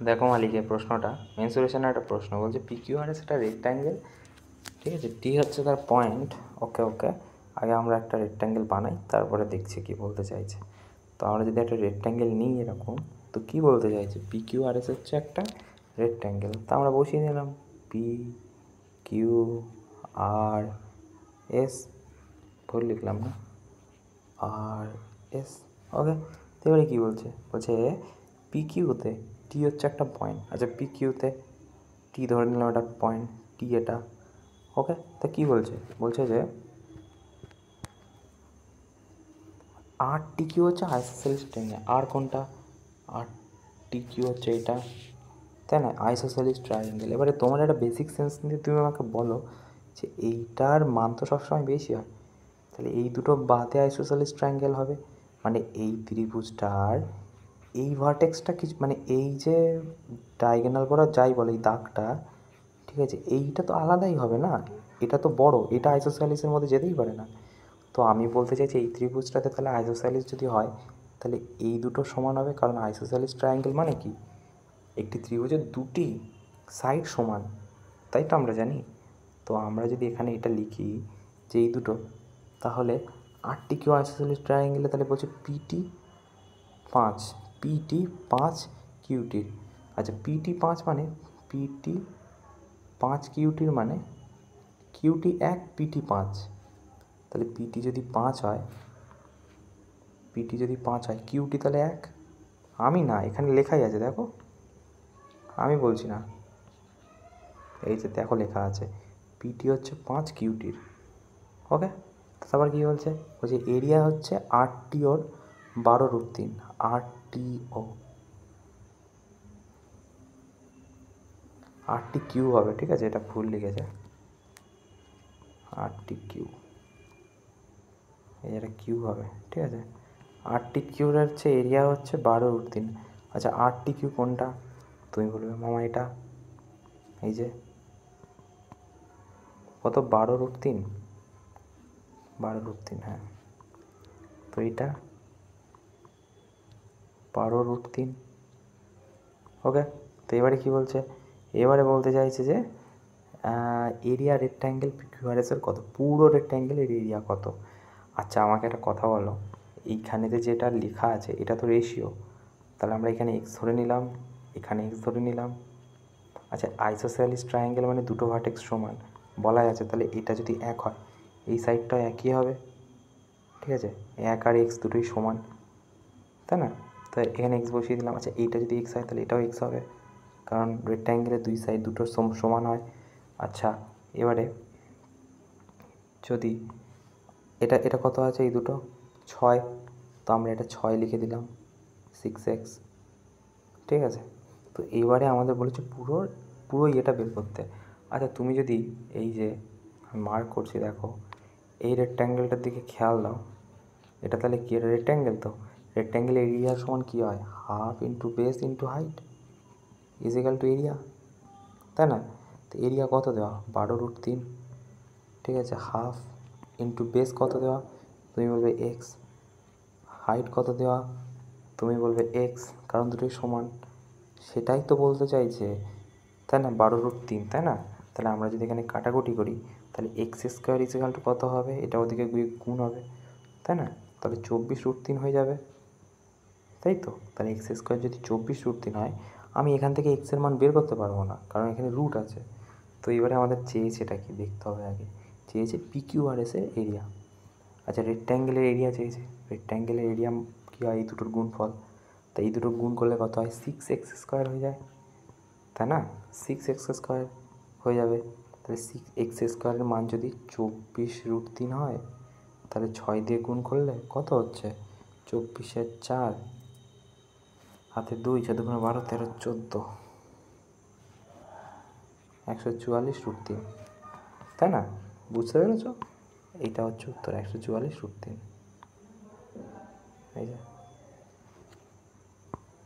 দেখো মালিকের প্রশ্নটা মেনসুরেশনের একটা প্রশ্ন বলছে পিকিউআরএস একটা রেক্ট্যাঙ্গেল, ঠিক আছে, টি হচ্ছে তার পয়েন্ট। ওকে ওকে, আগে আমরা একটা রেক্ট্যাঙ্গেল বানাই, তারপরে দেখছি কি বলতে চাইছে। তো আমরা যদি একটা রেক্ট্যাঙ্গেল নিই এরকম, তো কি বলতে চাইছে, পিকিউআরএস হচ্ছে একটা রেক্ট্যাঙ্গেল। তা আমরা বসিয়ে নিলাম পি কিউ আর এস, ভুল লিখলাম না, আর এস। ওকে, তো এবারে কী বলছে, বলছে পি কিউতে টি হচ্ছে একটা পয়েন্ট। আচ্ছা পি কিউতে টি ধরে নিলাম একটা পয়েন্ট, টি এটা। ওকে, তা কী বলছে, বলছে যে আর টি কিউ হচ্ছে আইসোসেলিস ট্রায়াঙ্গেল। আর কোনটা, আর টি কিউ হচ্ছে এটা, তাই না, আইসোসেলিস ট্রায়াঙ্গেল। এবারে তোমার একটা বেসিক সেন্স নিয়ে তুমি আমাকে বলো যে এইটার মান তো সবসময় বেশি হয়, তাহলে এই দুটো বাদে আইসোসেলিস ট্রায়াঙ্গেল হবে। মানে এই ত্রিভুজটার এই ভার্টেক্সটা কিছু, মানে এই যে ডায়াগোনাল করা যাই বলে এই দাগটা, ঠিক আছে, এইটা তো আলাদাই হবে না, এটা তো বড়, এটা আইসোসেলিসের মধ্যে যেতেই পারে না। তো আমি বলতে চাইছি এই ত্রিভুজটাতে তাহলে আইসোসেলিস যদি হয়, তাহলে এই দুটো সমান হবে, কারণ আইসোসেলিস ট্রায়াঙ্গেল মানে কি, একটি ত্রিভুজের দুটি সাইড সমান, তাই তো আমরা জানি। তো আমরা যদি এখানে এটা লিখি যে এই দুটো, তাহলে আটটি কিউ আইসোসেলিস ট্রায়াঙ্গেলে তাহলে বলছে পিটি 5, পিটি 5 কিউটির। আচ্ছা পিটি 5 মানে পিটি 5 কিউটির মানে কিউটি 1 পিটি 5, তাহলে পিটি যদি 5 হয়, পিটি যদি 5 হয়, কিউটি তাহলে 1। আমি না, এখানে লেখাই আছে দেখো, আমি বলছি না, এই যে দেখো লেখা আছে পিটি হচ্ছে 5 কিউটির। ওকে, তারপর কী বলছে, বলছে এরিয়া হচ্ছে 8টি ওর 12√3, 8টিও 8টি কিউ হবে, ঠিক আছে, এটা ভুল লিখেছে, 8টি কিউ, এই এটা কিউ হবে, ঠিক আছে। 8টি কিউর হচ্ছে এরিয়া হচ্ছে 12√3। আচ্ছা 8টি কিউ কোনটা, তুমি বলবে মামা এটা, এই যে কত, 12√3, 12√3, হ্যাঁ, তো এটা 12√3। ওকে, তো এবারে কী বলছে, এবারে বলতে চাইছে যে এরিয়া রেক্ট্যাঙ্গেল পিকিউআরএসের কত, পুরো রেক্ট্যাঙ্গেলের এরিয়া কত। আচ্ছা আমাকে একটা কথা বলো, এইখানেতে যেটা লেখা আছে এটা তো রেশিও, তাহলে আমরা এখানে এক্স ধরে নিলাম, এখানে এক্স ধরে নিলাম। আচ্ছা আইসোসেলিস ট্রায়াঙ্গেল মানে দুটো ভার্টেক্স সমান বলাই আছে, তাহলে এটা যদি 1 হয় এই সাইডটা একই হবে, ঠিক আছে, 1 আর এক্স দুটোই সমান, তাই না, তো এখানে এক্স বসিয়ে দিলাম। আচ্ছা এইটা যদি এক্স হয় তাহলে এটাও এক্স হবে, কারণ রেক্ট্যাঙ্গেলের দুই সাইড দুটো সমান হয়। আচ্ছা এবারে যদি এটা এটা কত আছে, এই দুটো 6, তো আমরা এটা 6 লিখে দিলাম, 6x, ঠিক আছে। তো এইবারে আমাদের বলেছে পুরো পুরো ইয়েটা বের করতে। আচ্ছা তুমি যদি এই যে আমি মার্ক করছি দেখো, এই রেক্ট্যাঙ্গেলটার দিকে খেয়াল দাও, এটা তাহলে কি, এটা রেক্ট্যাঙ্গেল, তো রেক্ট্যাঙ্গেল এরিয়ার সমান কী হয়, half into base into height is equal to area, তাই না। তো এরিয়া কত দেওয়া, 12√3, ঠিক আছে, হাফ ইন্টু বেস কত দেওয়া, তুমি বলবে এক্স, হাইট কত দেওয়া, তুমি বলবে এক্স, কারণ দুটোই সমান, সেটাই তো বলতে চাইছে, তাই না, 12√3, তাই না। তাহলে আমরা যদি এখানে কাটাকুটি করি তাহলে এক্স স্কোয়ার ইজিক্যাল টু কত হবে, এটা ওদিকে গুণ হবে, তাই না, তাহলে 24√3 হয়ে যাবে, তাই তো। তাহলে এক্স স্কোয়ার যদি 24√3 হয়, আমি এখান থেকে এক্সের মান বের করতে পারবো না, কারণ এখানে রুট আছে। তো এবারে আমাদের চেয়েছে এটা কি দেখতে হবে, আগে চেয়েছে পিকিউআরএসের এরিয়া। আচ্ছা রেক্ট্যাঙ্গেলের এরিয়া চেয়েছে, রেক্ট্যাঙ্গেলের এরিয়া কী হয়, এই দুটোর গুণফল, তাই এই দুটোর গুণ করলে কত হয়, 6x² হয়ে যায়, তাই না, 6x² হয়ে যাবে। তাহলে 6x² মান যদি 24√3 হয়, তাহলে 6 দিয়ে গুণ করলে কত হচ্ছে, 24 × 4 হাতে 2, 4 × 12, 13, 14, 144√3, তাই না, বুঝতে পেরেছ, এইটা হচ্ছে উত্তর, 144√3, এই যে।